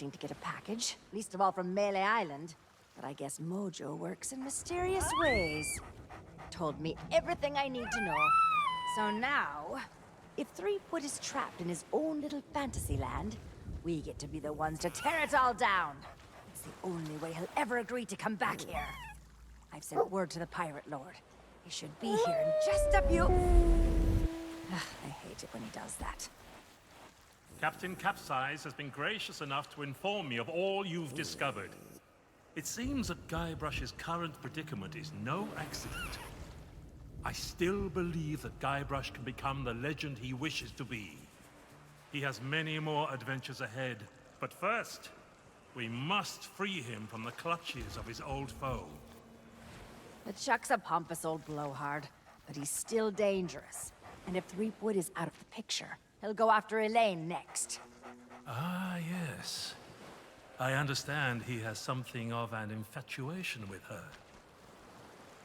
expecting to get a package, least of all from Melee Island. But I guess Mojo works in mysterious ways. Told me everything I need to know. So now, if Threepwood is trapped in his own little fantasy land, we get to be the ones to tear it all down. It's the only way he'll ever agree to come back here. I've sent word to the Pirate Lord. He should be here in just a few... I hate it when he does that. Captain Capsize has been gracious enough to inform me of all you've discovered. It seems that GuyBrush's current predicament is no accident. I still believe that GuyBrush can become the legend he wishes to be. He has many more adventures ahead, but first, we must free him from the clutches of his old foe. LeChuck's a pompous old blowhard, but he's still dangerous. And if Threepwood is out of the picture, he'll go after Elaine next. Ah, yes. I understand he has something of an infatuation with her.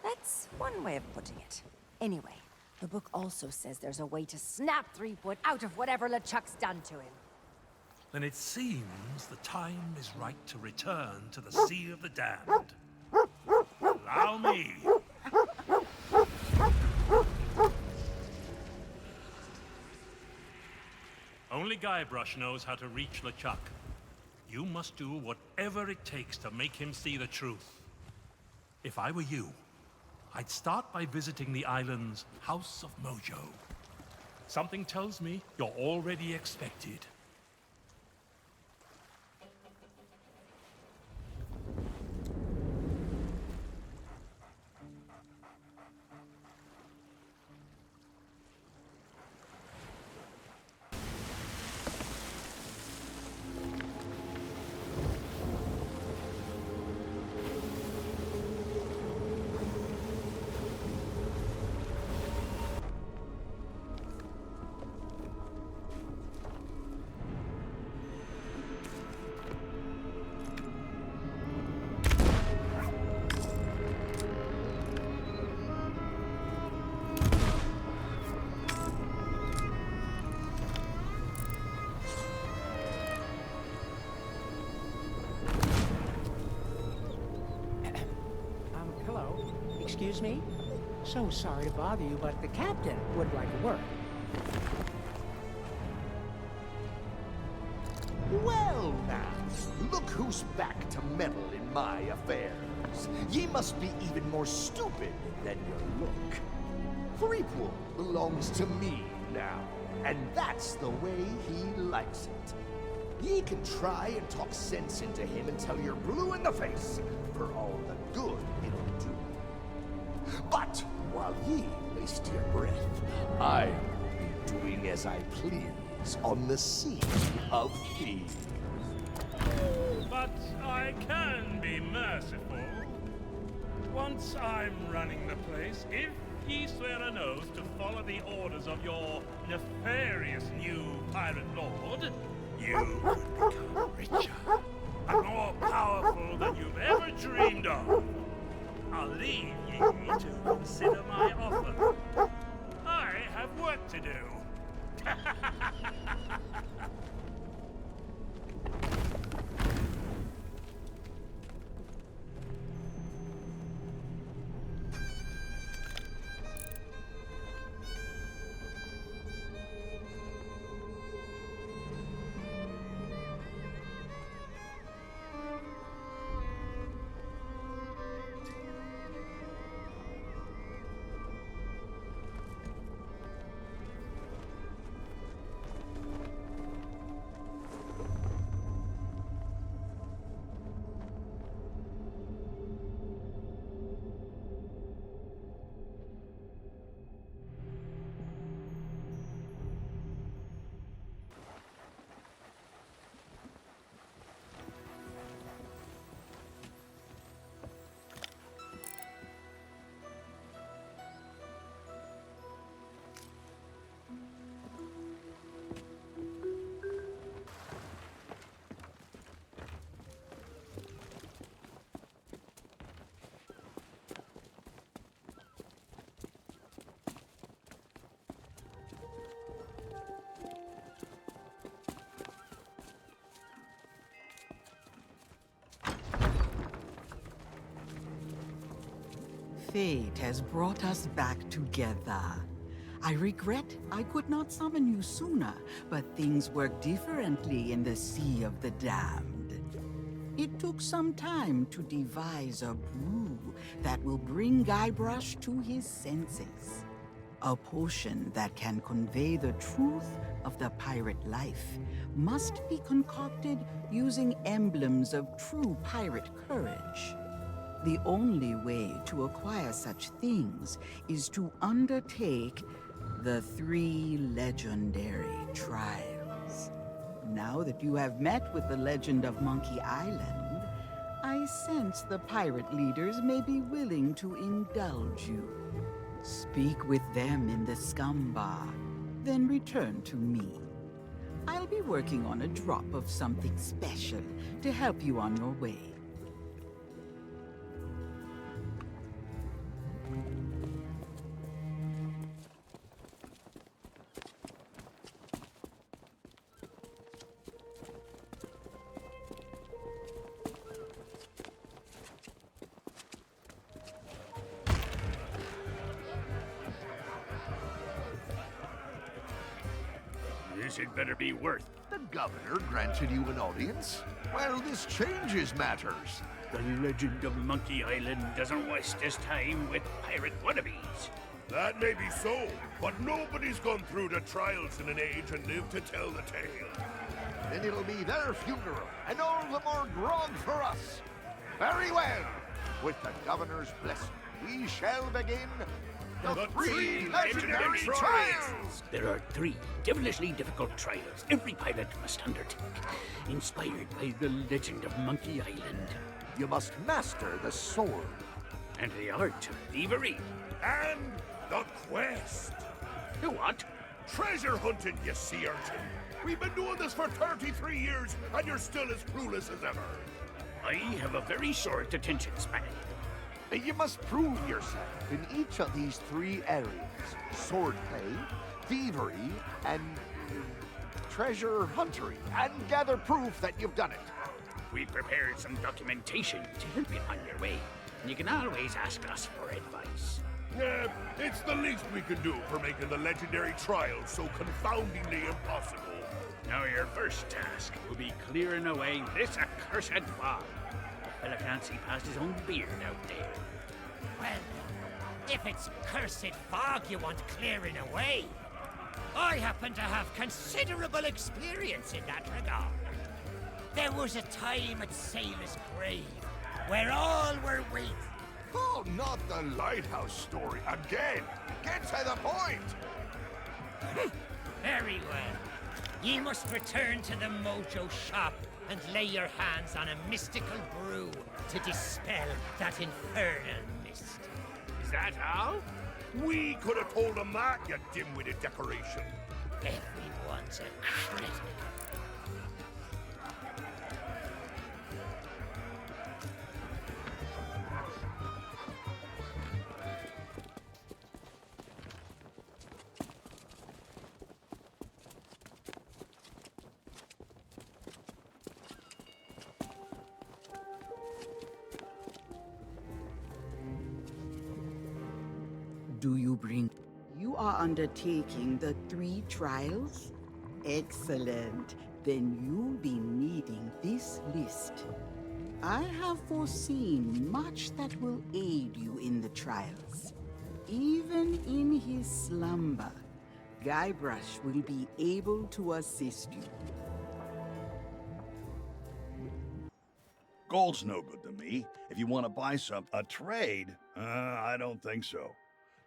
That's one way of putting it. Anyway, the book also says there's a way to snap Threepwood out of whatever LeChuck's done to him. Then it seems the time is right to return to the Sea of the Damned. Allow me. Only GuyBrush knows how to reach LeChuck. You must do whatever it takes to make him see the truth. If I were you, I'd start by visiting the island's House of Mojo. Something tells me you're already expected. Excuse me? So sorry to bother you, but the captain would like a word. Well now, look who's back to meddle in my affairs. Ye must be even more stupid than you look. Threepwood belongs to me now, and that's the way he likes it. Ye can try and talk sense into him until you're blue in the face for all the good it'll do. But while ye waste your breath, I will be doing as I please on the Sea of Thieves. But I can be merciful. Once I'm running the place, if ye swear an oath to follow the orders of your nefarious new pirate lord, you could become richer and more powerful than you've ever dreamed of. I'll leave you to consider my offer. I have work to do. Fate has brought us back together. I regret I could not summon you sooner, but things work differently in the Sea of the Damned. It took some time to devise a brew that will bring GuyBrush to his senses. A potion that can convey the truth of the pirate life must be concocted using emblems of true pirate courage. The only way to acquire such things is to undertake the 3 legendary trials. Now that you have met with the legend of Monkey Island, I sense the pirate leaders may be willing to indulge you. Speak with them in the scum bar, then return to me. I'll be working on a drop of something special to help you on your way. This had better be worth. The governor granted you an audience? Well, this changes matters. The legend of Monkey Island doesn't waste his time with pirate wannabes. That may be so, but nobody's gone through the trials in an age and lived to tell the tale. Then it'll be their funeral, and all the more grog for us. Very well. With the governor's blessing, we shall begin the 3 legendary trials! There are 3 devilishly difficult trials every pilot must undertake, inspired by the legend of Monkey Island. You must master the sword. And the art of thievery. And the quest. The what? Treasure hunting, you sea urchin. We've been doing this for 33 years, and you're still as clueless as ever. I have a very short attention span. You must prove yourself in each of these 3 areas. Swordplay, thievery, and treasure huntery. And gather proof that you've done it. We prepared some documentation to help you on your way. You can always ask us for advice. Yeah, it's the least we can do for making the legendary trials so confoundingly impossible. Now your first task will be clearing away this accursed fog. The fella can't see past his own beard out there. Well, if it's cursed fog you want clearing away, I happen to have considerable experience in that regard. There was a time at Sailor's Grave where all were waiting. Oh, not the lighthouse story again! Get to the point! Very well. Ye must return to the Mojo shop and lay your hands on a mystical brew to dispel that infernal mist. Is that all? We could have told them that, you dim-witted decoration. Everyone's a critic. Do you bring... You are undertaking the 3 trials? Excellent. Then you'll be needing this list. I have foreseen much that will aid you in the trials. Even in his slumber, GuyBrush will be able to assist you. Gold's no good to me. If you want to buy a trade, I don't think so.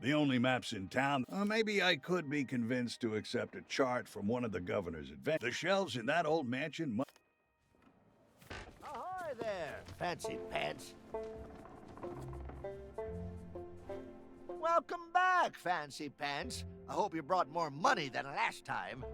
The only maps in town, maybe I could be convinced to accept a chart from one of the governor's adventures. The shelves in that old mansion Ahoy there, fancy pants. Welcome back, fancy pants. I hope you brought more money than last time.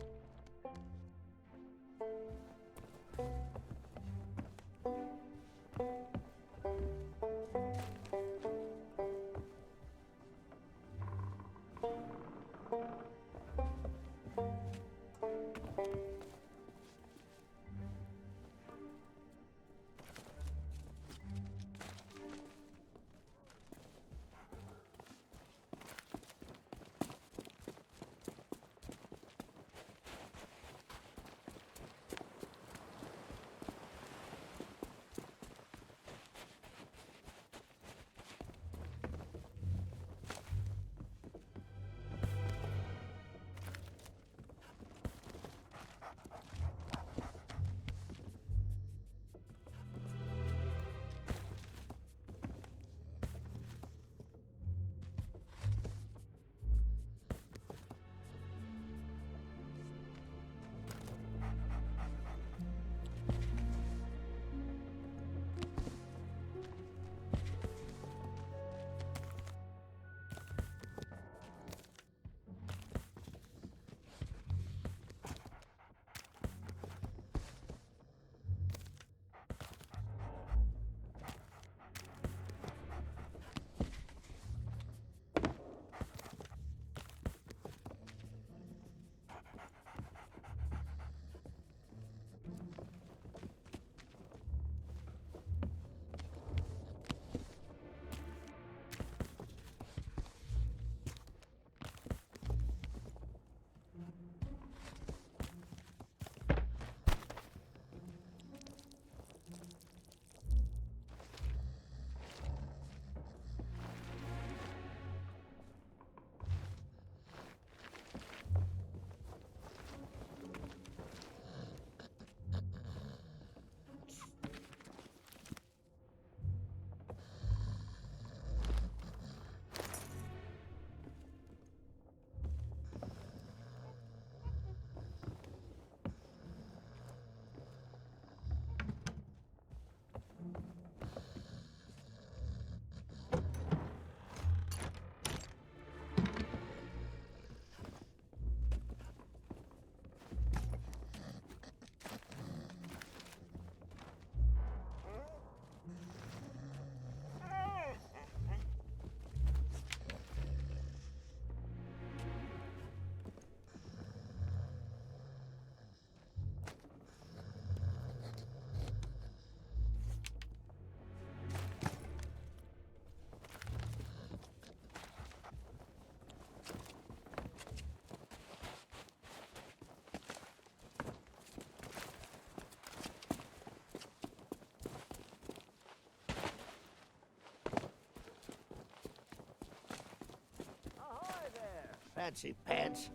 fancy pants.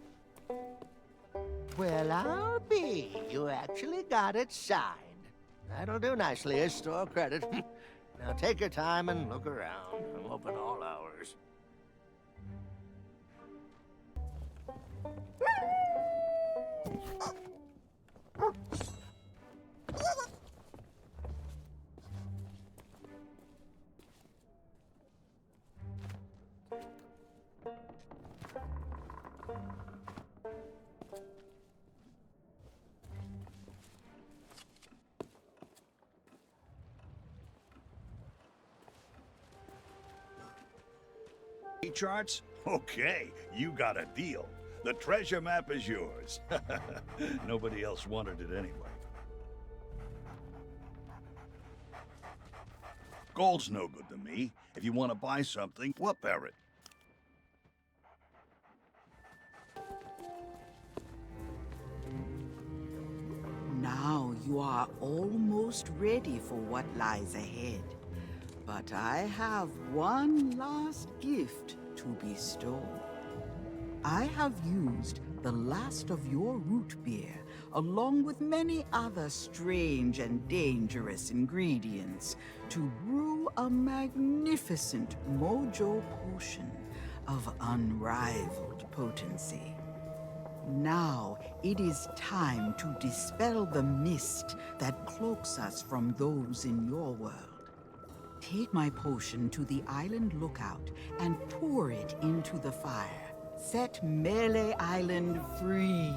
Well, I'll be. You actually got it signed. That'll do nicely as store credit. Now take your time and look around. I'm open all hours. Charts? Okay, you got a deal. The treasure map is yours. Nobody else wanted it anyway. Gold's no good to me. If you want to buy something, what Barrett? Now you are almost ready for what lies ahead. But I have one last gift to bestow. I have used the last of your root beer, along with many other strange and dangerous ingredients, to brew a magnificent Mojo potion of unrivaled potency. Now it is time to dispel the mist that cloaks us from those in your world. Take my potion to the island lookout and pour it into the fire. Set Melee Island free.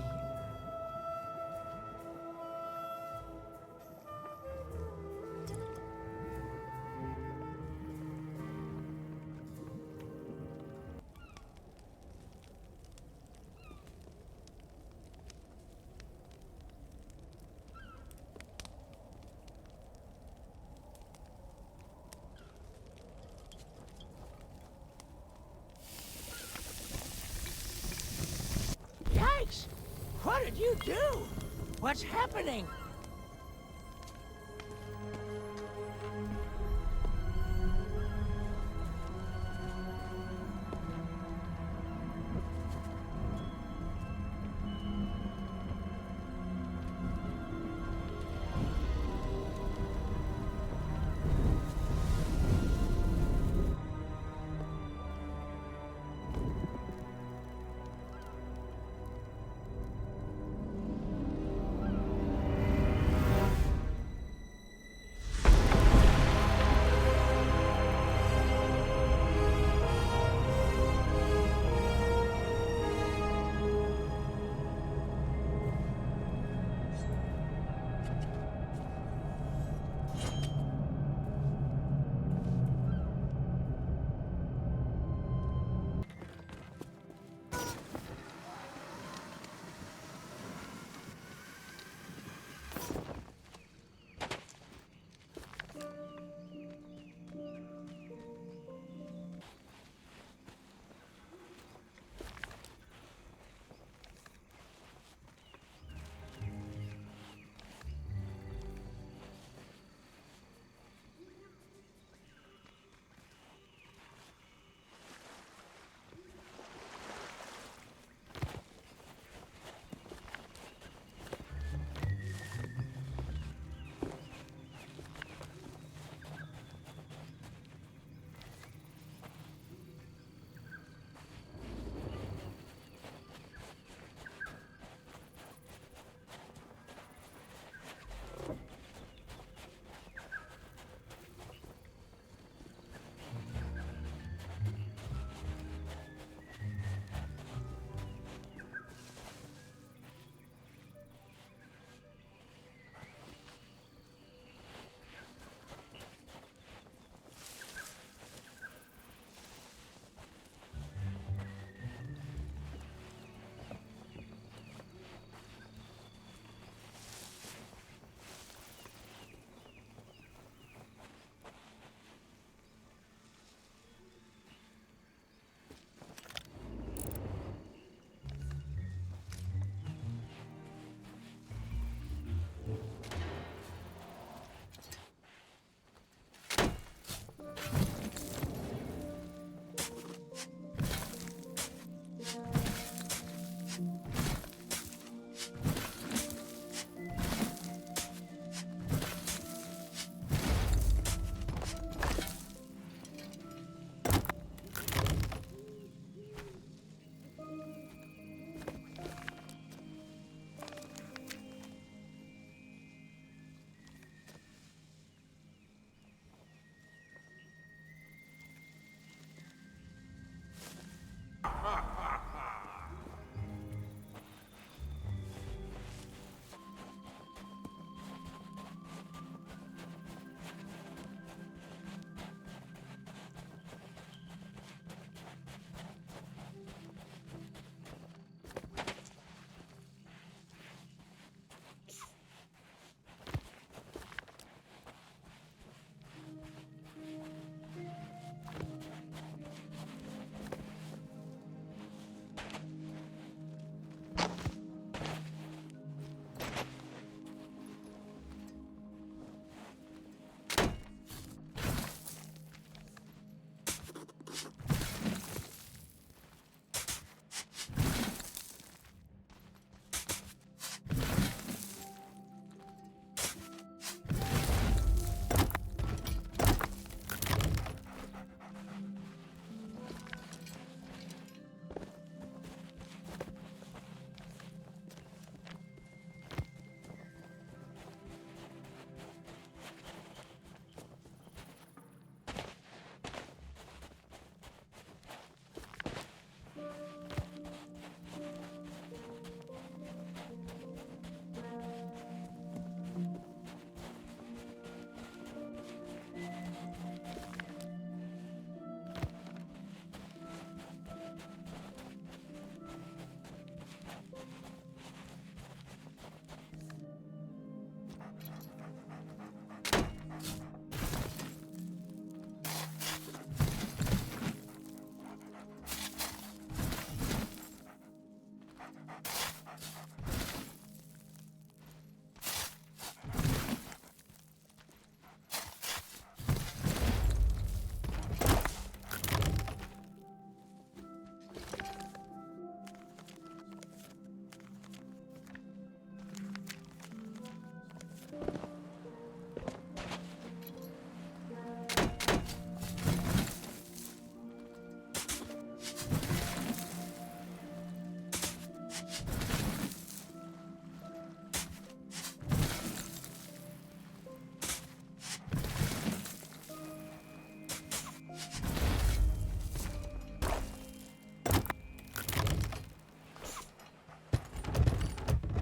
Yikes! What did you do? What's happening?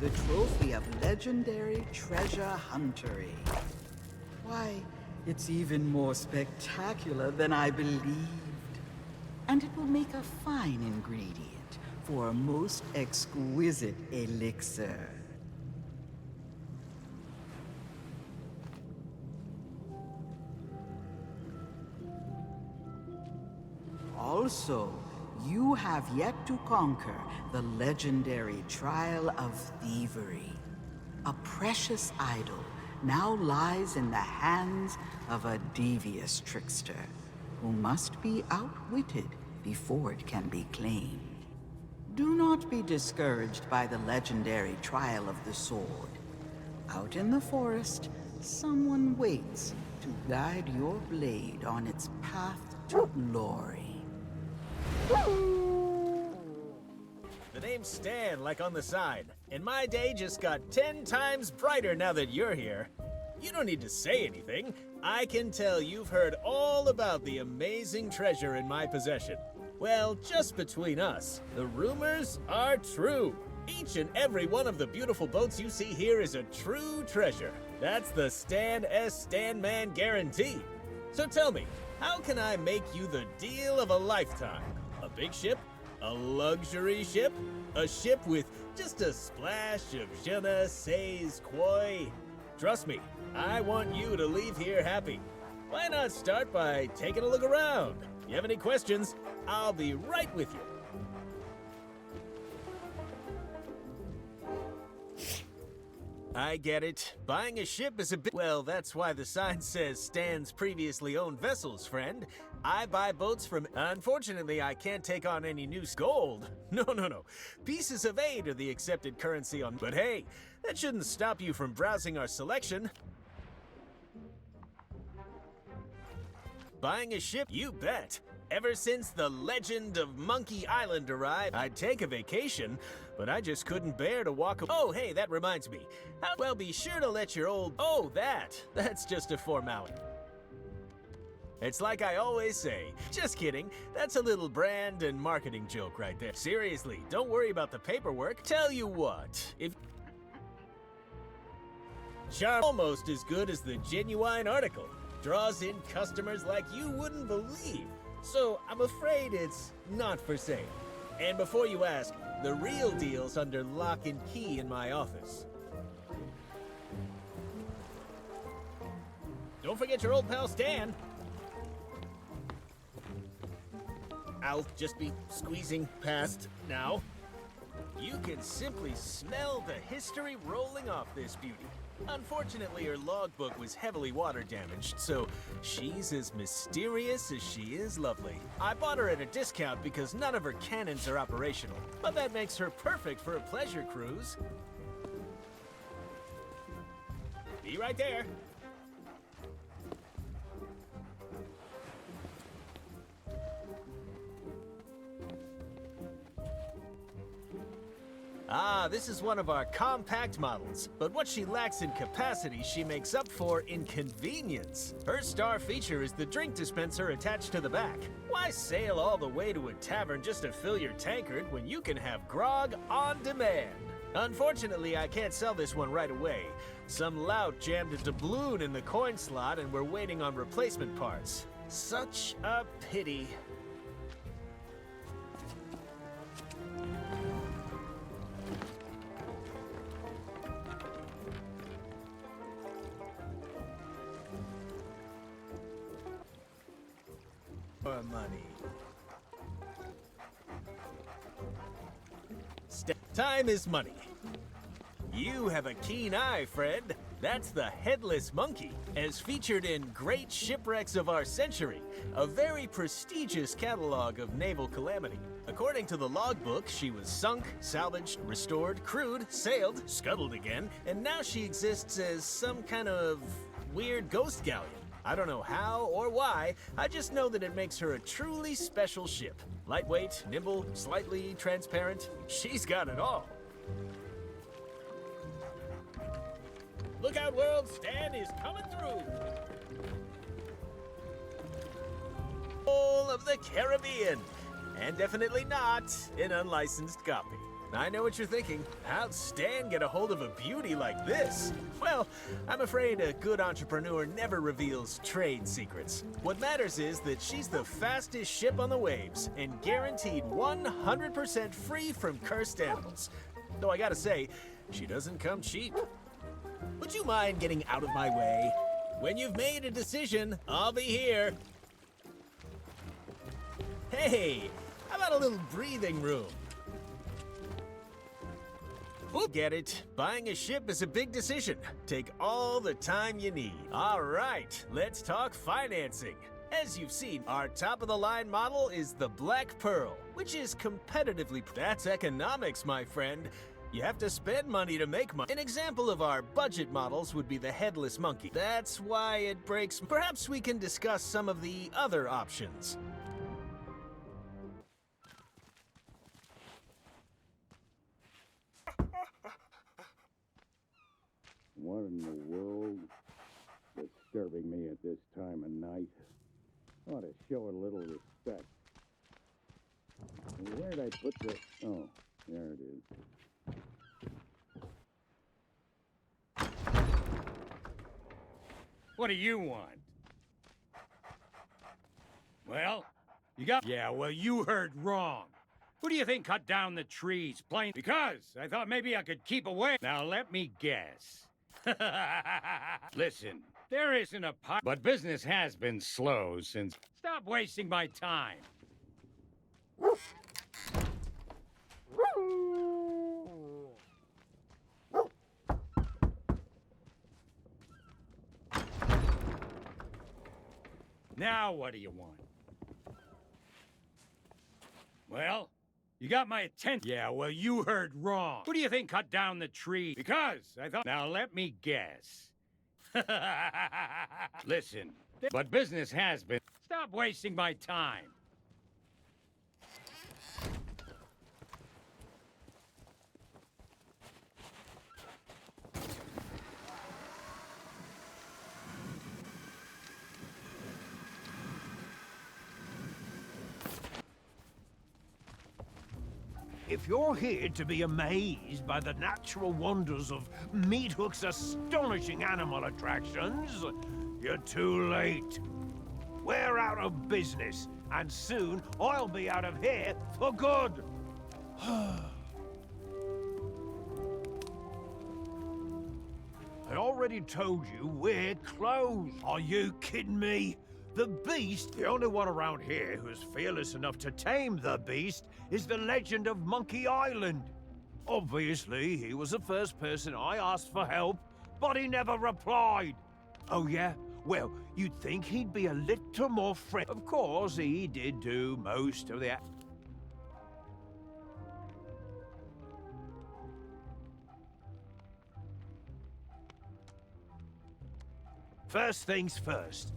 the trophy of legendary treasure huntery. Why, it's even more spectacular than I believed. And it will make a fine ingredient for a most exquisite elixir. Also, you have yet to conquer the legendary Trial of Thievery. A precious idol now lies in the hands of a devious trickster who must be outwitted before it can be claimed. Do not be discouraged by the legendary Trial of the Sword. Out in the forest, someone waits to guide your blade on its path to glory. The name's Stan, like on the sign. And my day just got 10 times brighter now that you're here. You don't need to say anything. I can tell you've heard all about the amazing treasure in my possession. Well, just between us, the rumors are true. Each and every one of the beautiful boats you see here is a true treasure. That's the Stan S. Stanman guarantee. So tell me, how can I make you the deal of a lifetime? A big ship? A luxury ship? A ship with just a splash of je ne sais quoi? Trust me, I want you to leave here happy. Why not start by taking a look around? You have any questions? I'll be right with you. I get it. Buying a ship is a bit... Well, that's why the sign says Stan's previously owned vessels, friend. I buy boats from... Unfortunately, I can't take on any new gold. No. Pieces of 8 are the accepted currency on... But hey, that shouldn't stop you from browsing our selection. Buying a ship? You bet. Ever since the legend of Monkey Island arrived, I'd take a vacation, but I just couldn't bear to walk away. Oh, hey, that reminds me. Well, be sure to let your old... Oh, that's just a formality. It's like I always say. Just kidding. That's a little brand and marketing joke right there. Seriously, don't worry about the paperwork. Tell you what, if... Charm almost as good as the genuine article. Draws in customers like you wouldn't believe. So, I'm afraid it's not for sale. And before you ask, the real deal's under lock and key in my office. Don't forget your old pal Stan. I'll just be squeezing past now. You can simply smell the history rolling off this beauty. Unfortunately, her logbook was heavily water damaged, so she's as mysterious as she is lovely. I bought her at a discount because none of her cannons are operational, but that makes her perfect for a pleasure cruise. Be right there. Ah, this is one of our compact models, but what she lacks in capacity, she makes up for in convenience. Her star feature is the drink dispenser attached to the back. Why sail all the way to a tavern just to fill your tankard when you can have grog on demand? Unfortunately, I can't sell this one right away. Some lout jammed a doubloon in the coin slot and we're waiting on replacement parts. Such a pity. More money. Time is money. You have a keen eye, friend. That's the Headless Monkey, as featured in Great Shipwrecks of Our Century, a very prestigious catalog of naval calamity. According to the logbook, she was sunk, salvaged, restored, crewed, sailed, scuttled again, and now she exists as some kind of weird ghost galleon. I don't know how or why, I just know that it makes her a truly special ship. Lightweight, nimble, slightly transparent. She's got it all. Look out, world, Stan is coming through. All of the Caribbean. And definitely not an unlicensed copy. I know what you're thinking. How'd Stan get a hold of a beauty like this? Well, I'm afraid a good entrepreneur never reveals trade secrets. What matters is that she's the fastest ship on the waves and guaranteed 100% free from cursed animals. Though I gotta say, she doesn't come cheap. Would you mind getting out of my way? When you've made a decision, I'll be here. Hey, how about a little breathing room? Get it. Buying a ship is a big decision. Take all the time you need. All right, let's talk financing. As you've seen, our top-of-the-line model is the Black Pearl, which is competitively... That's economics, my friend. You have to spend money to make money. An example of our budget models would be the Headless Monkey. That's why it breaks... Perhaps we can discuss some of the other options. What in the world? Disturbing me at this time of night. Ought to show a little respect. Where'd I put the... Oh, there it is. What do you want? Well, you got... Yeah, well, you heard wrong. Who do you think cut down the trees? Plain... Because I thought maybe I could keep away. Now, let me guess. Listen, there isn't a pot... But business has been slow since... Stop wasting my time. Now what do you want? Well, you got my attention. Yeah, well, you heard wrong. Who do you think cut down the tree? Because I thought... Now, let me guess. Listen, but business has been... Stop wasting my time. If you're here to be amazed by the natural wonders of Meat Hook's astonishing animal attractions, you're too late. We're out of business, and soon I'll be out of here for good. I already told you we're closed. Are you kidding me? The Beast, the only one around here who's fearless enough to tame the Beast, is the legend of Monkey Island. Obviously, he was the first person I asked for help, but he never replied. Oh yeah? Well, you'd think he'd be a little more friendly. Of course, he did do most of the... First things first.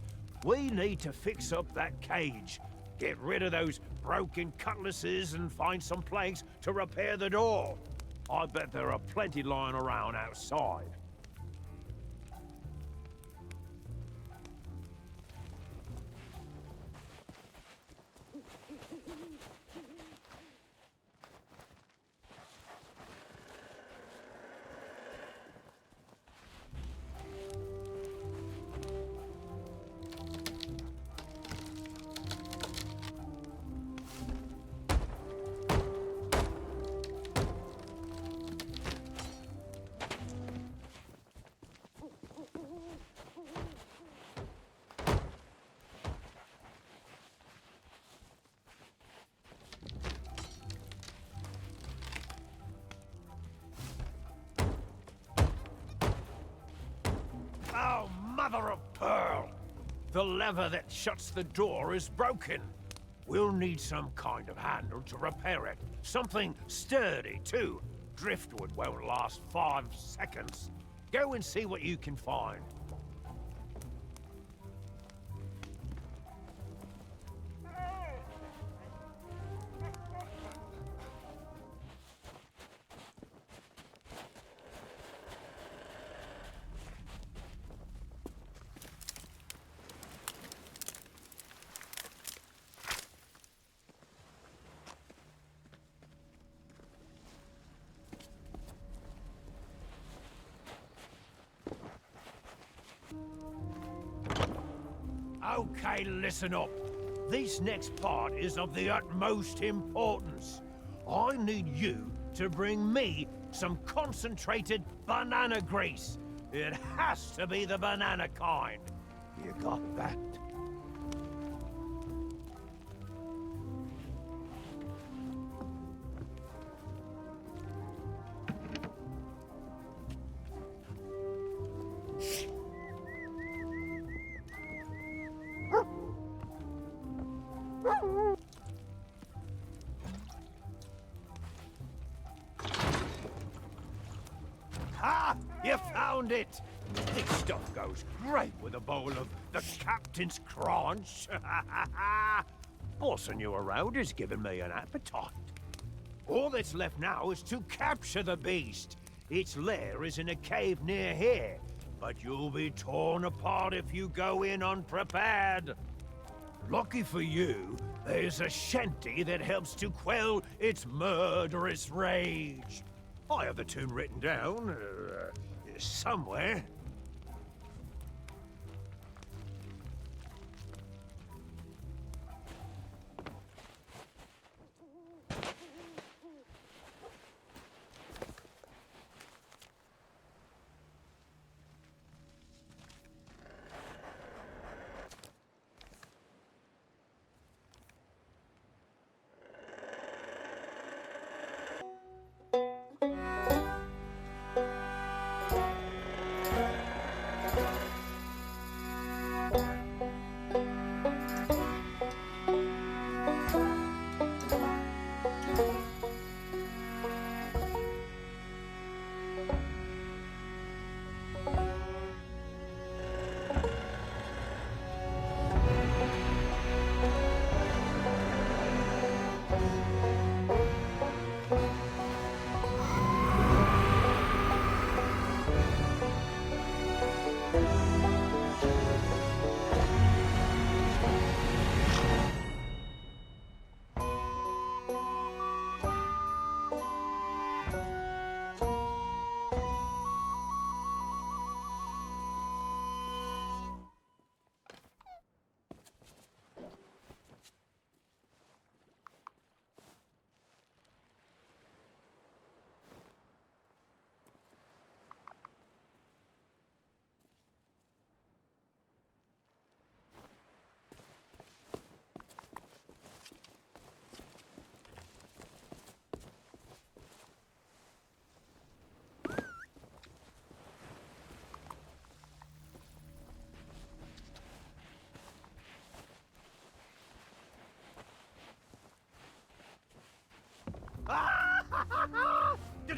We need to fix up that cage. Get rid of those broken cutlasses and find some planks to repair the door. I bet there are plenty lying around outside. Oh, mother of pearl! The lever that shuts the door is broken. We'll need some kind of handle to repair it. Something sturdy, too. Driftwood won't last 5 seconds. Go and see what you can find. Okay, listen up. This next part is of the utmost importance. I need you to bring me some concentrated banana grease. It has to be the banana kind. You got that? Ha! You found it! This stuff goes great with a bowl of the captain's crunch. Bossing you around has given me an appetite. All that's left now is to capture the beast. Its lair is in a cave near here, but you'll be torn apart if you go in unprepared. Lucky for you, there's a shanty that helps to quell its murderous rage. I have the tune written down, somewhere.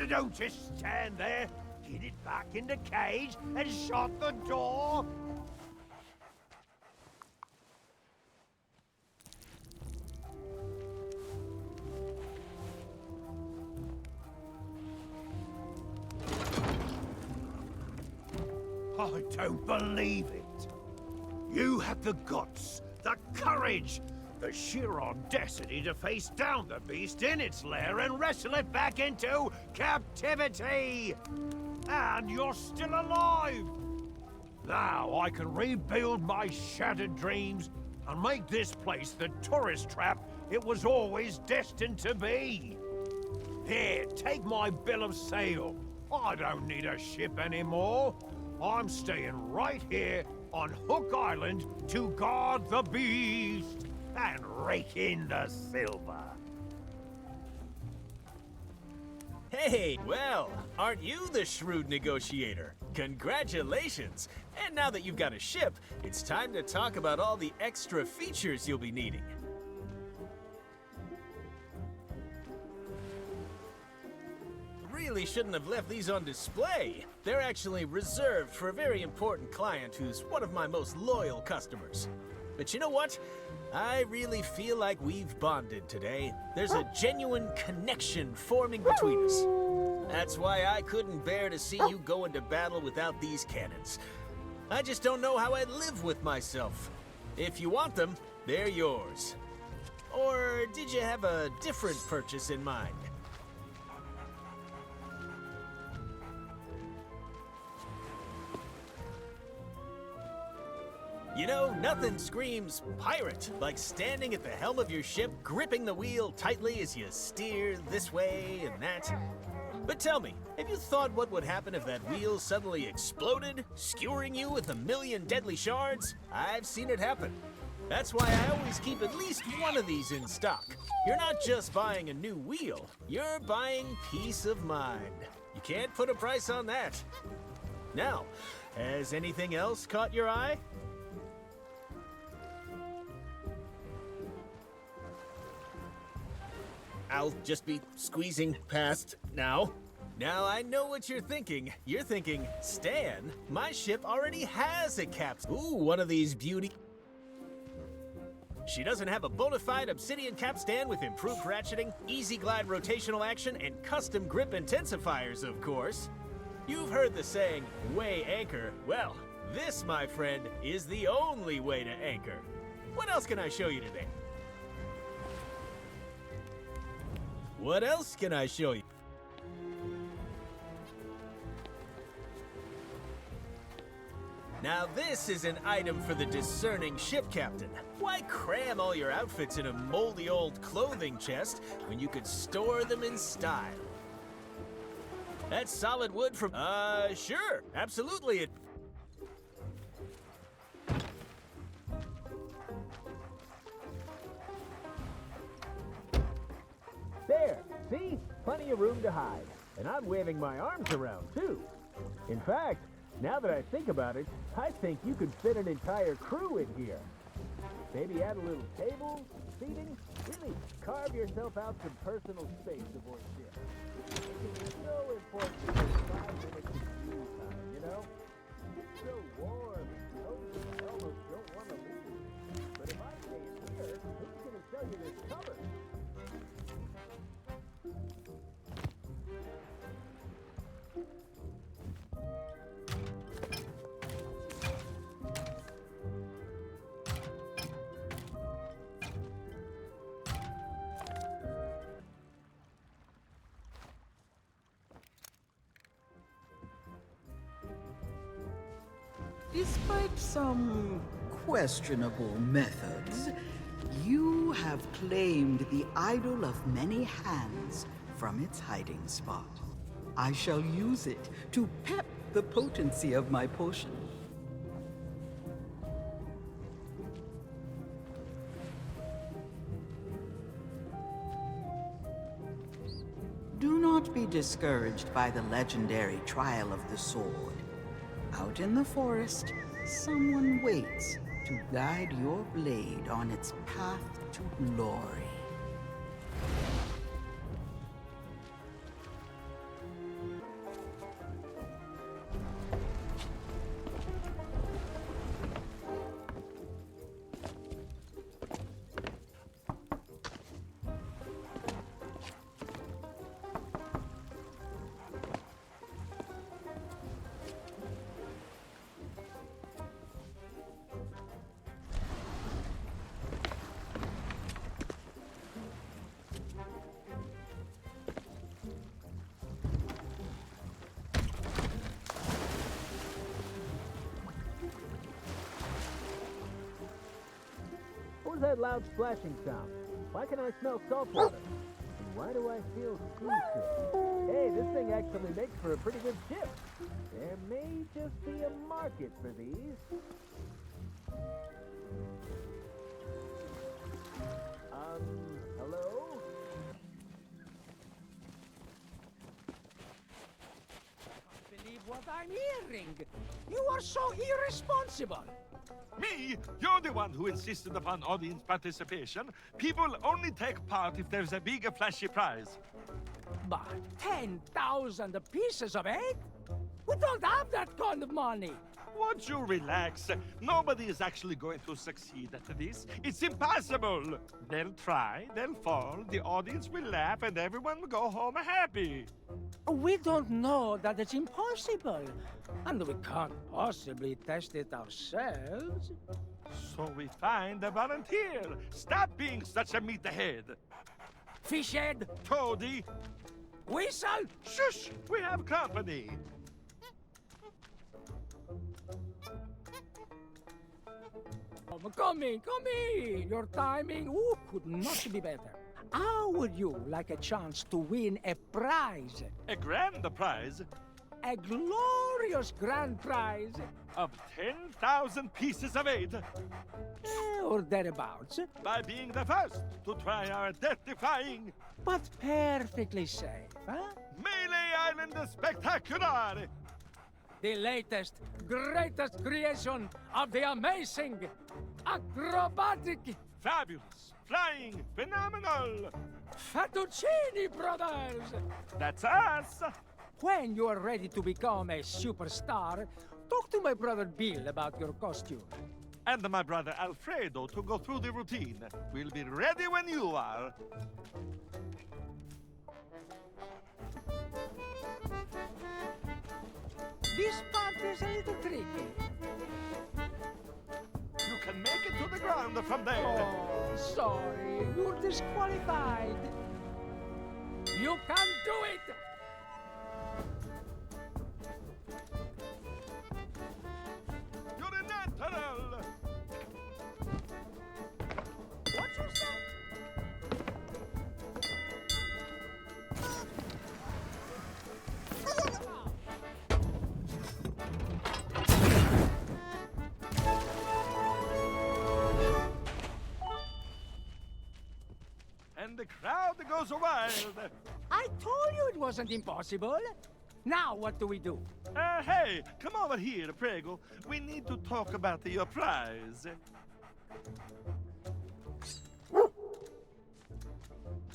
Don't just stand there. Get it back in the cage and shut the door. I don't believe it. You had the guts, the courage, the sheer audacity to face down the beast in its lair and wrestle it back into captivity! And you're still alive! Now I can rebuild my shattered dreams and make this place the tourist trap it was always destined to be. Here, take my bill of sale. I don't need a ship anymore. I'm staying right here on Hook Island to guard the beast and rake in the silver. Hey, well, aren't you the shrewd negotiator? Congratulations! And now that you've got a ship, it's time to talk about all the extra features you'll be needing. Really shouldn't have left these on display. They're actually reserved for a very important client who's one of my most loyal customers. But you know what? I really feel like we've bonded today. There's a genuine connection forming between us. That's why I couldn't bear to see you go into battle without these cannons. I just don't know how I'd live with myself. If you want them, they're yours. Or did you have a different purchase in mind? You know, nothing screams pirate like standing at the helm of your ship, gripping the wheel tightly as you steer this way and that. But tell me, have you thought what would happen if that wheel suddenly exploded, skewering you with a million deadly shards? I've seen it happen. That's why I always keep at least one of these in stock. You're not just buying a new wheel, you're buying peace of mind. You can't put a price on that. Now, has anything else caught your eye? I'll just be squeezing past now. Now I know what you're thinking. You're thinking, Stan, my ship already has a capstan. Ooh, one of these beauty... She doesn't have a bona fide obsidian capstan with improved ratcheting, easy glide rotational action, and custom grip intensifiers, of course. You've heard the saying, weigh anchor. Well, this, my friend, is the only way to anchor. What else can I show you today? What else can I show you? Now this is an item for the discerning ship captain. Why cram all your outfits in a moldy old clothing chest when you could store them in style? That's solid wood from... sure, absolutely. There, see? Plenty of room to hide. And I'm waving my arms around, too. In fact, now that I think about it, I think you could fit an entire crew in here. Maybe add a little table, seating, really carve yourself out some personal space aboard ship. It's so important to take 5 minutes of view time, you know? It's so warm and cozy, I almost don't want to leave. But if I stay in here, who's going to sell you this cover? Despite some questionable methods, you have claimed the idol of many hands from its hiding spot. I shall use it to pep the potency of my potion. Do not be discouraged by the legendary trial of the sword. Out in the forest, someone waits to guide your blade on its path to glory. What was that loud splashing sound? Why can I smell salt water? And why do I feel seasick? Hey, this thing actually makes for a pretty good ship. There may just be a market for these. Hello? Believe what I'm hearing. You are so irresponsible. Me? You're the one who insisted upon audience participation. People only take part if there's a big flashy prize. But 10,000 pieces of egg? We don't have that kind of money. Won't you relax? Nobody is actually going to succeed at this. It's impossible. They'll try, they'll fall, the audience will laugh, and everyone will go home happy. We don't know that it's impossible. And we can't possibly test it ourselves. So we find a volunteer. Stop being such a meathead. Fishhead. Toady. Whistle. Shush! We have company. Come in. Your timing could not be better. How would you like a chance to win a prize? A grand prize A glorious grand prize? of 10,000 pieces of 8 Or thereabouts. by being the first to try our death-defying But perfectly safe, huh? Melee Island Spectacular! The latest, greatest creation of the amazing, acrobatic, Fabulous, flying, phenomenal! Fettuccini Brothers! That's us! When you are ready to become a superstar, talk to my brother Bill about your costume. And my brother Alfredo to go through the routine. We'll be ready when you are. This part is a little tricky. You can make it to the ground from there. Oh, sorry, you're disqualified. You can't do it! You're a natural! What you say? And the crowd goes wild. I told you it wasn't impossible. Now what do we do? Hey, come over here, Prego. We need to talk about your prize.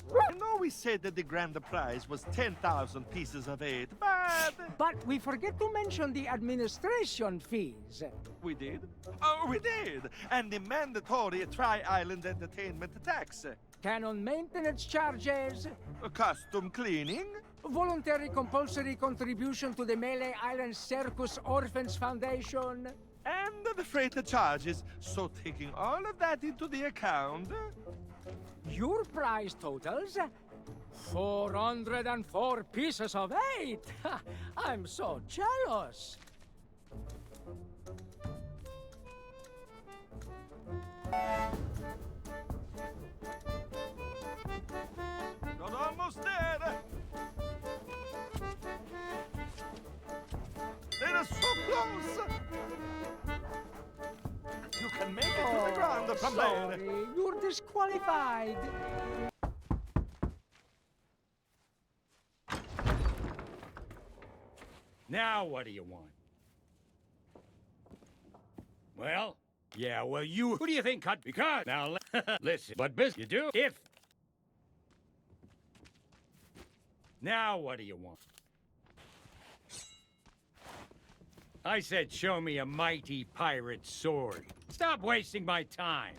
I know we said that the grand prize was 10,000 pieces of 8, but... But we forget to mention the administration fees. We did? Oh, we did! And the mandatory Tri-Island Entertainment tax. Canon maintenance charges. Costume cleaning. Voluntary compulsory contribution to the Melee Island Circus Orphans Foundation. And the freight charges. So taking all of that into the account... Your prize totals 404 pieces of 8. I'm so jealous. You're almost there. They're so close. You can make it to the ground from sorry, there. you're disqualified. Now what do you want? Well, yeah, well, who do you think cut? Because, now, listen, what business you do if... Now what do you want? I said show me a mighty pirate sword. Stop wasting my time.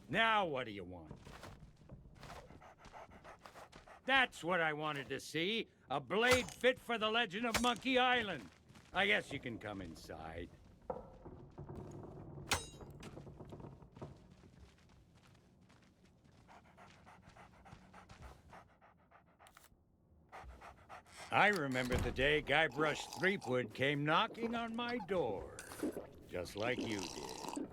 Now what do you want? That's what I wanted to see. A blade fit for the legend of Monkey Island. I guess you can come inside. I remember the day GuyBrush Threepwood came knocking on my door. Just like you did.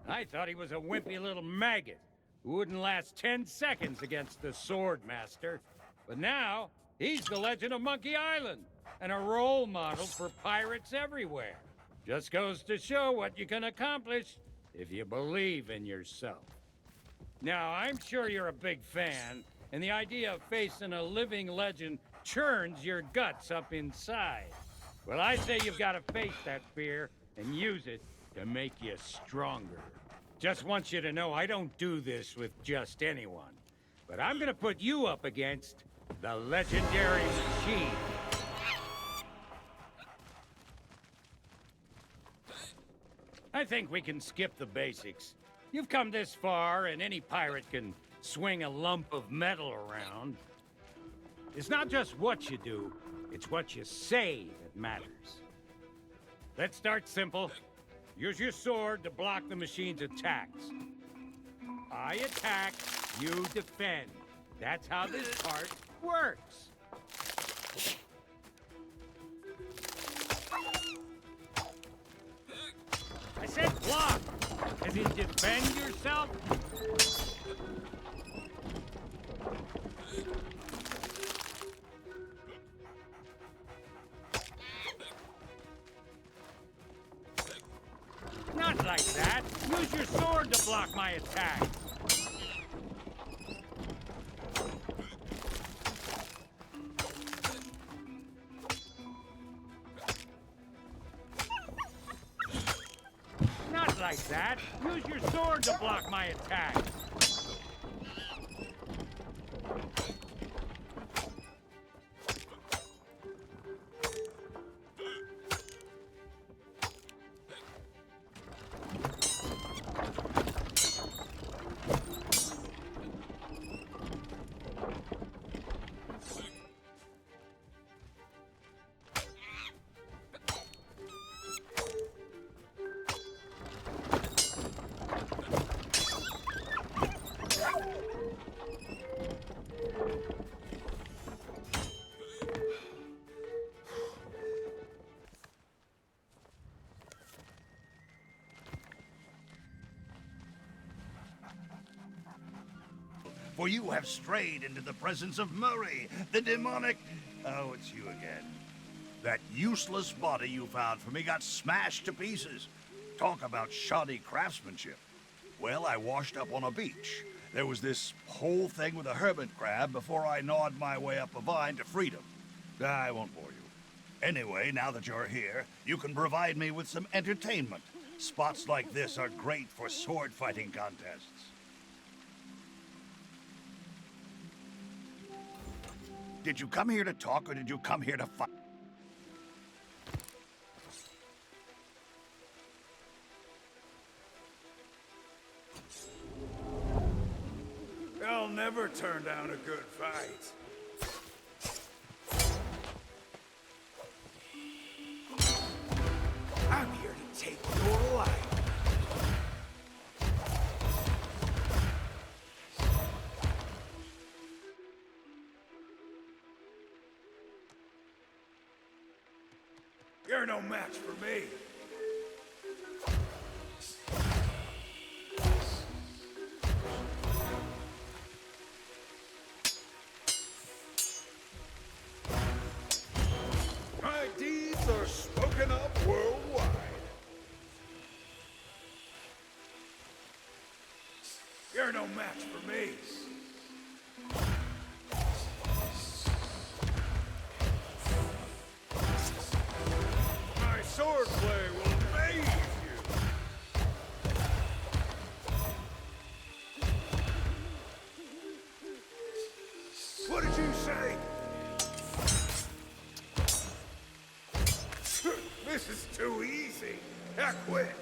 I thought he was a wimpy little maggot who wouldn't last 10 seconds against the Sword Master. But now, he's the legend of Monkey Island and a role model for pirates everywhere. Just goes to show what you can accomplish if you believe in yourself. Now, I'm sure you're a big fan, and the idea of facing a living legend churns your guts up inside. Well, I say you've got to face that fear and use it to make you stronger. Just want you to know I don't do this with just anyone. But I'm gonna put you up against the legendary machine. I think we can skip the basics. You've come this far, and any pirate can swing a lump of metal around. It's not just what you do, it's what you say that matters. Let's start simple. Use your sword to block the machine's attacks. I attack, You defend. That's how this part works. I said block! As in defend yourself? Not like that. Use your sword to block my attack. Not like that. Use your sword to block my attack. For you have strayed into the presence of Murray, the demonic... Oh, it's you again. That useless body you found for me got smashed to pieces. Talk about shoddy craftsmanship. Well, I washed up on a beach. There was this whole thing with a hermit crab before I gnawed my way up a vine to freedom. I won't bore you. Anyway, now that you're here, you can provide me with some entertainment. Spots like this are great for sword fighting contests. Did you come here to talk, or did you come here to fight? I'll never turn down a good fight. I'm here to take your life. You're no match for me. My deeds are spoken of worldwide. You're no match for me. Swordplay will amaze you! What did you say? This is too easy. I quit.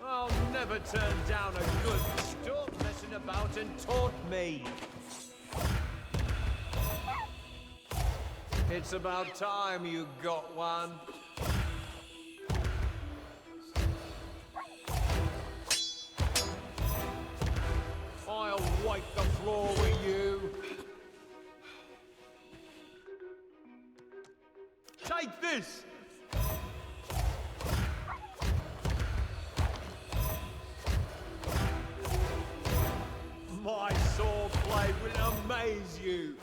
I'll never turn down a good. Stop messing about and taunt me. It's about time you got one. I'll wipe the floor with you. Take this! My swordplay will amaze you.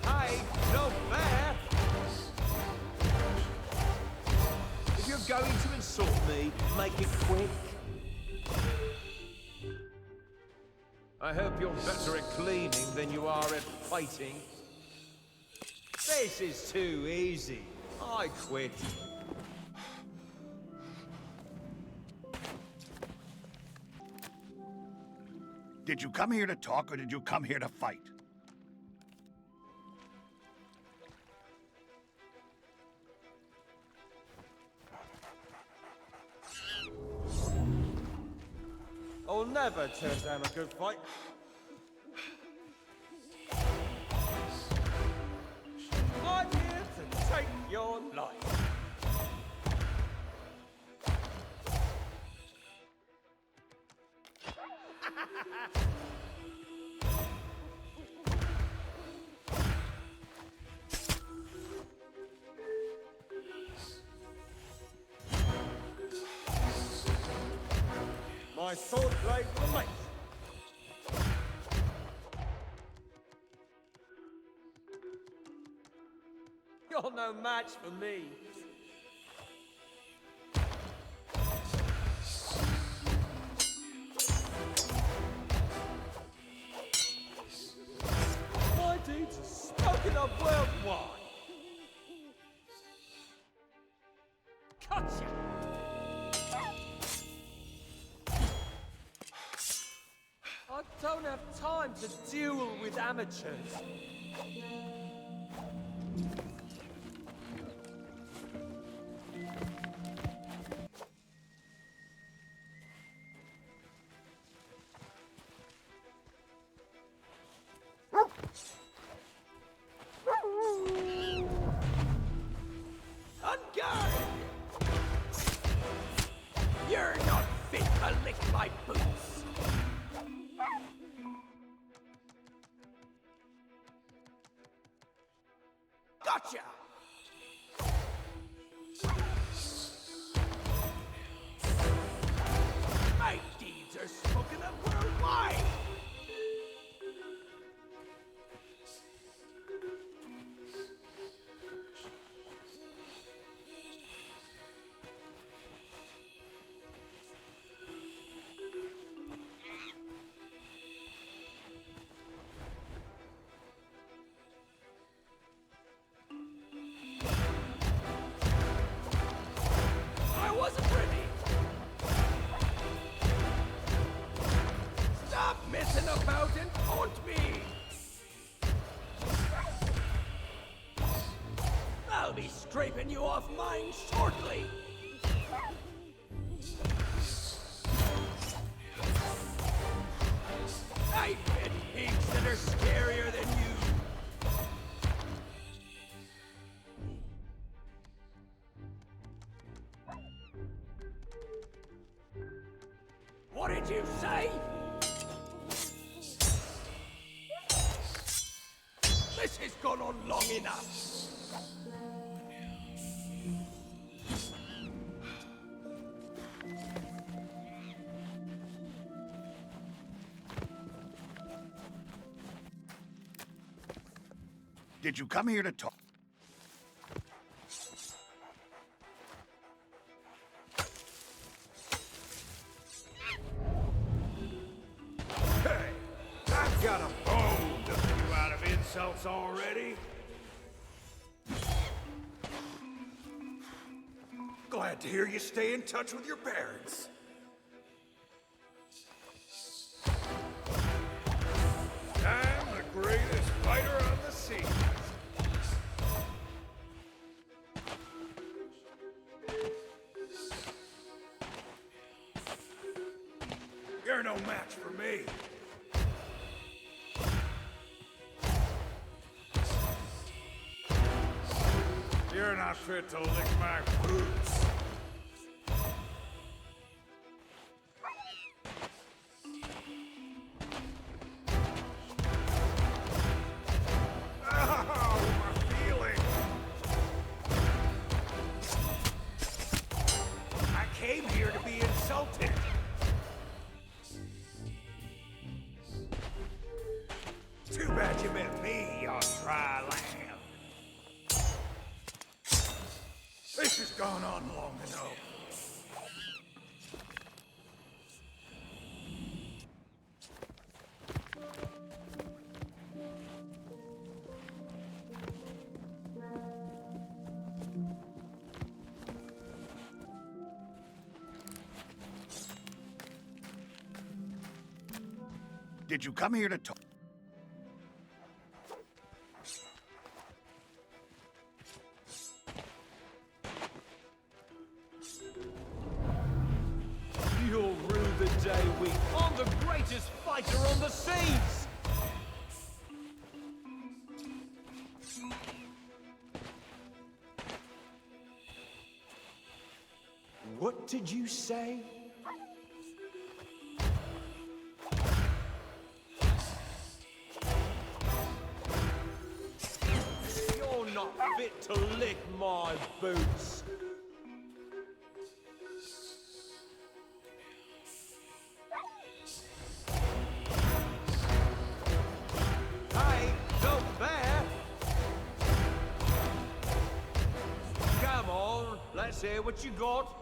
Hey, no fair! If you're going to insult me, make it quick. I hope you're better at cleaning than you are at fighting. This is too easy. I quit. Did you come here to talk or did you come here to fight? I'll never turn down a good fight. I'm here to take your life. My sword blade remains. You're no match for me. My deeds are spoken of worldwide. Gotcha! I don't have time to duel with amateurs. On guard! You're not fit to lick my boots! Gotcha! My deeds are spoken of worldwide! I wasn't ready! Stop messing about and taunt me! I'll be scraping you off mine shortly! I've met pigs that are scarier than you! What did you say? This has gone on long enough. Did you come here to talk? Hey, I've got a bone to pick you out of insults already. Glad to hear you stay in touch with your parents. I'm the greatest fighter on the sea. You're no match for me. You're not fit to lick my boots. Oh, my feeling. I came here to be insulted. Too bad you met me on dry land. This has gone on long enough. Did you come here to talk? You'll rue the day I'm the greatest fighter on the seas! What did you say? You're not fit to lick my boots. Hey, not fair! Come on, let's hear what you got.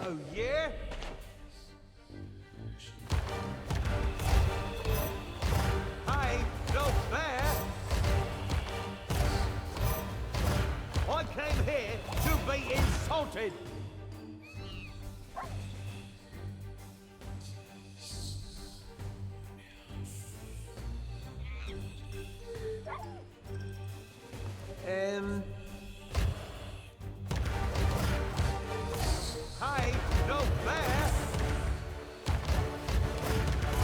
Oh, yeah? Hey, no fair! I came here to be insulted! Hey, no fair!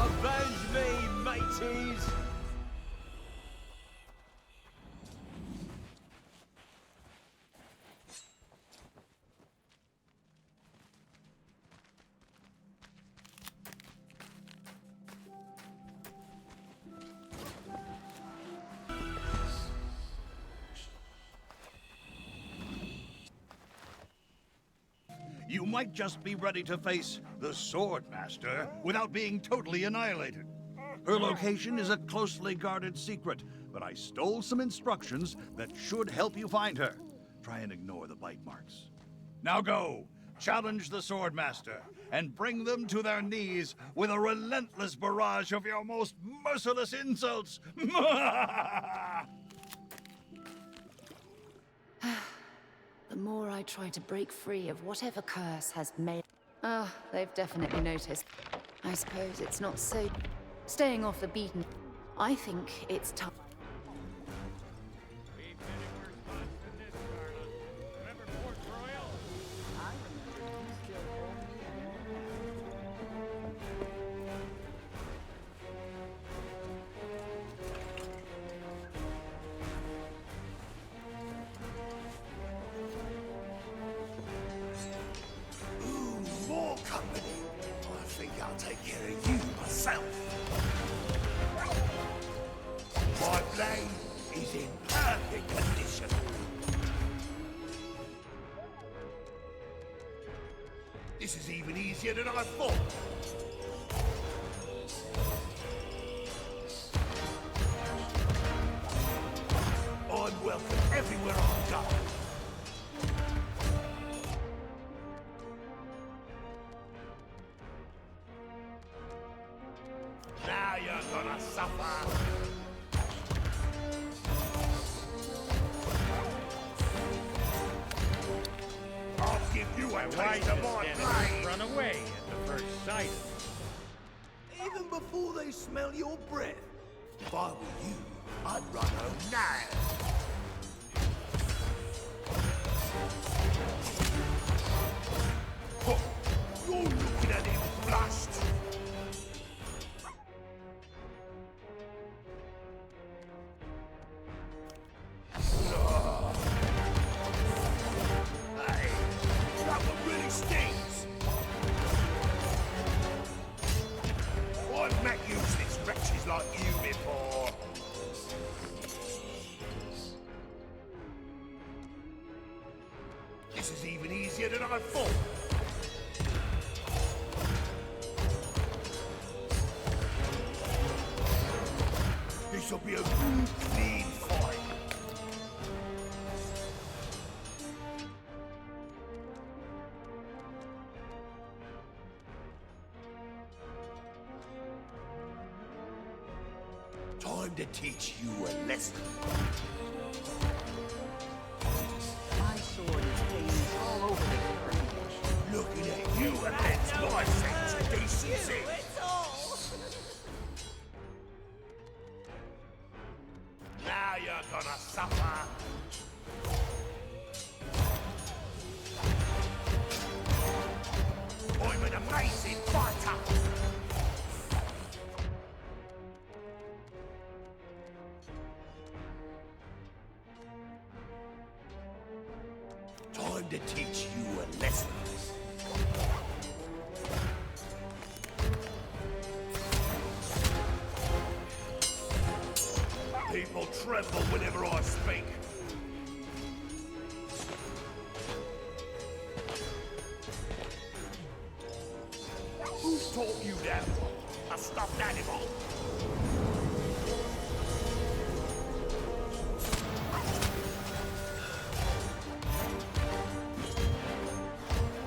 Avenge me, mateys! You might just be ready to face the Swordmaster without being totally annihilated. Her location is a closely guarded secret, but I stole some instructions that should help you find her. Try and ignore the bite marks. Now go, challenge the Swordmaster, and bring them to their knees with a relentless barrage of your most merciless insults. The more I try to break free of whatever curse has made... Ah, they've definitely noticed. I suppose it's not so... Staying off the beaten... I think it's time... More company. I think I'll take care of you myself. My blade is in perfect condition. This is even easier than I thought. I'm welcome everywhere I go. Now you're gonna suffer. I'll give you a taste of my blade. Run away at the first sight of it. Even before they smell your breath. If I were you, I'd run home now. Huh, you're looking at him blushed. Hey, that one really stings. I've met useless wretches like you before. This is even easier than I thought. This'll be a good, clean fight. Time Time to teach you a lesson. My sword is stains all over the carriage. Looking at you offends my sense of decency. Now you're gonna suffer. I'm an amazing fighter. Time to teach you a lesson. People tremble whenever I speak. Who taught you that? A stuffed animal.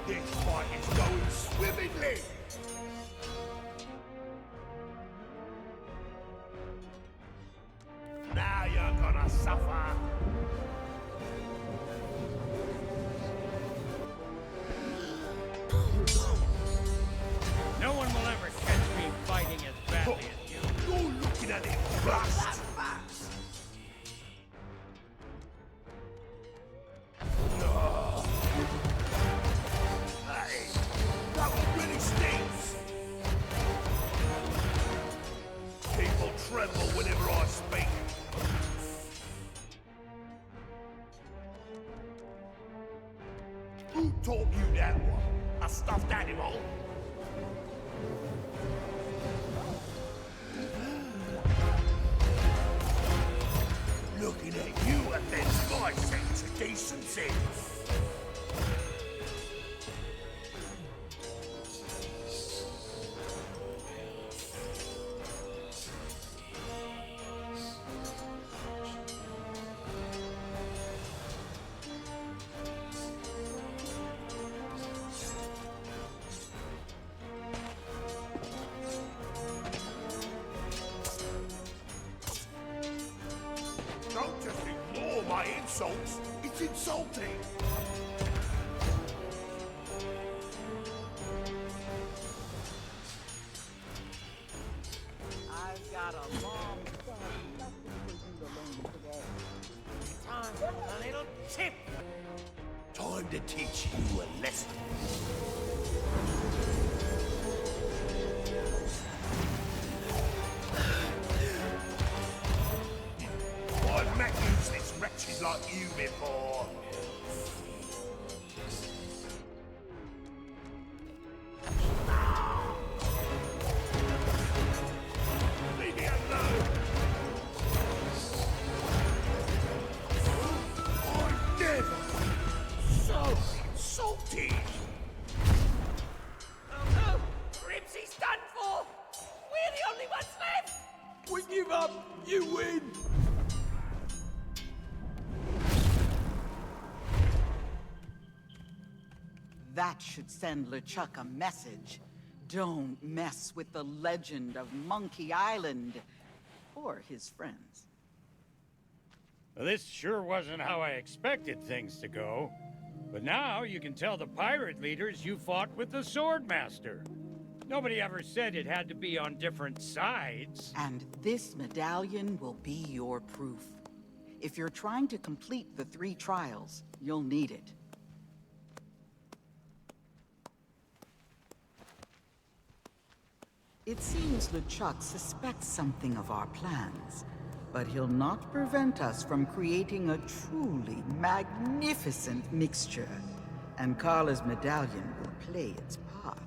This fight is going swimmingly. Now you're gonna suffer. No one will ever catch me fighting as badly as you. You're looking at it, rust. Hey, that one really stings. People tremble whenever I speak. Who taught you that one? A stuffed animal? Looking at you offends my sense of decency. Don't just ignore my insults. It's insulting. I've got a long time alone today. Time for a little tip. Time to teach you a lesson. I've met useless wretches like you before. Leave me alone. I'm never so insulted. Oh no! Ribsy's done for! We're the only ones left! We give up! You win! That should send LeChuck a message. Don't mess with the legend of Monkey Island or his friends. Well, this sure wasn't how I expected things to go. But now you can tell the pirate leaders you fought with the Swordmaster. Nobody ever said it had to be on different sides. And this medallion will be your proof. If you're trying to complete the 3 trials, you'll need it. It seems LeChuck suspects something of our plans, but he'll not prevent us from creating a truly magnificent mixture, and Carla's medallion will play its part.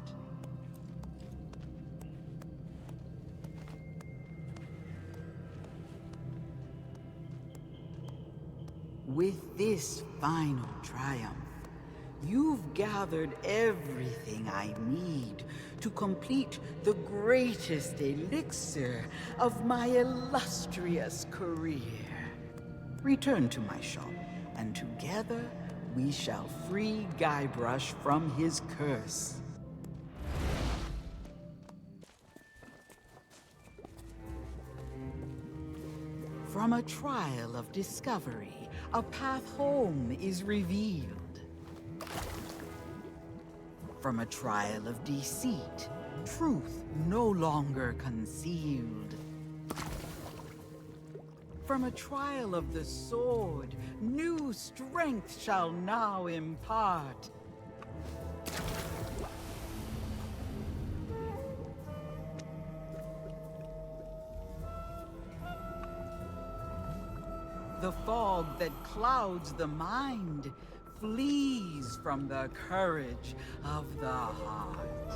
With this final triumph, you've gathered everything I need to complete the greatest elixir of my illustrious career. Return to my shop, and together we shall free GuyBrush from his curse. From a trial of discovery, a path home is revealed. From a trial of deceit, truth no longer concealed. From a trial of the sword, new strength shall now impart. The fog that clouds the mind flees from the courage of the heart.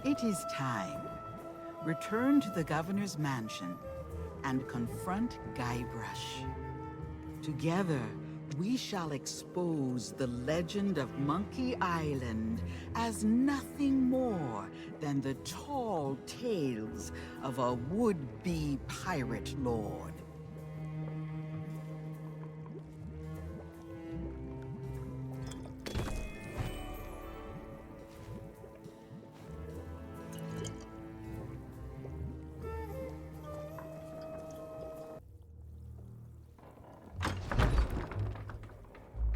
It is time. Return to the governor's mansion and confront GuyBrush. Together, we shall expose the legend of Monkey Island as nothing more than the tall tales of a would-be pirate lord.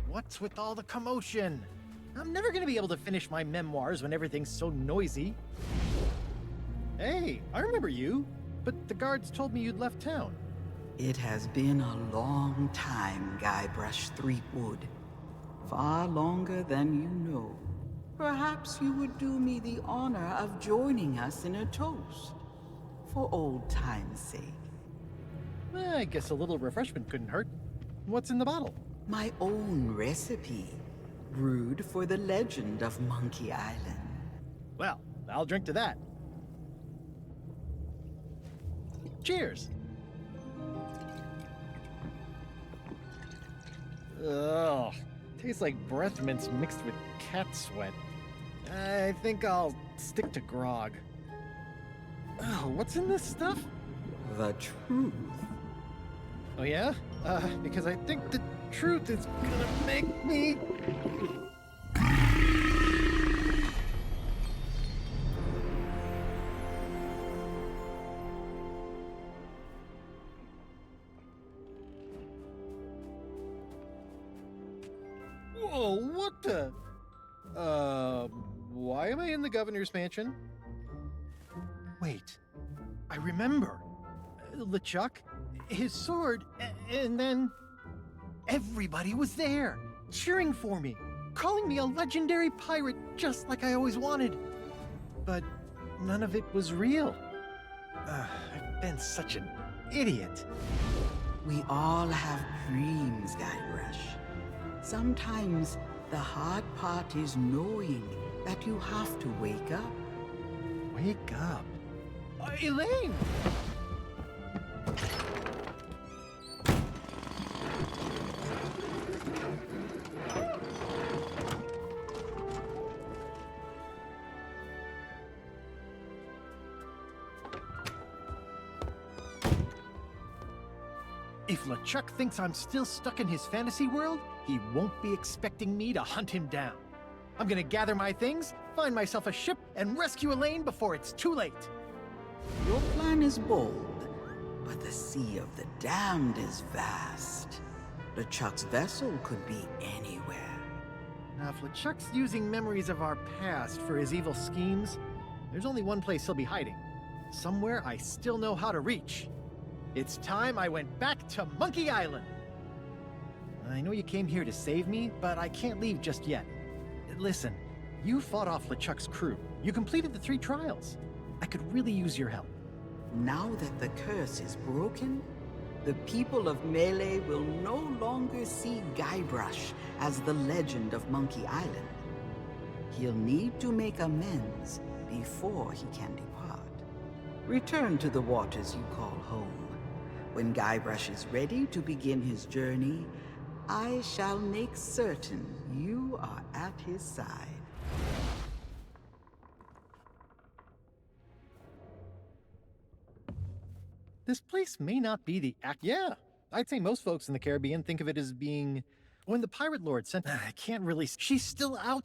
What's with all the commotion? I'm never gonna be able to finish my memoirs when everything's so noisy. Hey, I remember you, but the guards told me you'd left town. It has been a long time, GuyBrush Threepwood. Far longer than you know. Perhaps you would do me the honor of joining us in a toast. For old time's sake. I guess a little refreshment couldn't hurt. What's in the bottle? My own recipe, brewed for the legend of Monkey Island. Well, I'll drink to that. Cheers! Ugh, tastes like breath mints mixed with cat sweat. I think I'll stick to grog. Oh, what's in this stuff? The truth. Oh yeah? Because I think the truth is gonna make me... Whoa, what the... why am I in the governor's mansion? Wait, I remember. LeChuck, his sword, and then... Everybody was there, cheering for me, calling me a legendary pirate just like I always wanted. But none of it was real. I've been such an idiot. We all have dreams, GuyBrush. Sometimes the hard part is knowing that you have to wake up. Wake up? Elaine! If LeChuck thinks I'm still stuck in his fantasy world, he won't be expecting me to hunt him down. I'm gonna gather my things, find myself a ship, and rescue Elaine before it's too late. Your plan is bold, but the Sea of the Damned is vast. LeChuck's vessel could be anywhere. Now, if LeChuck's using memories of our past for his evil schemes, there's only one place he'll be hiding. Somewhere I still know how to reach. It's time I went back to Monkey Island. I know you came here to save me, but I can't leave just yet. Listen, you fought off LeChuck's crew. You completed the 3 trials. I could really use your help. Now that the curse is broken, the people of Melee will no longer see GuyBrush as the legend of Monkey Island. He'll need to make amends before he can depart. Return to the waters you call home. When GuyBrush is ready to begin his journey, I shall make certain you are at his side. This place may not be the act. Yeah, I'd say most folks in the Caribbean think of it as being... When the Pirate Lord sent... I can't really... She's still out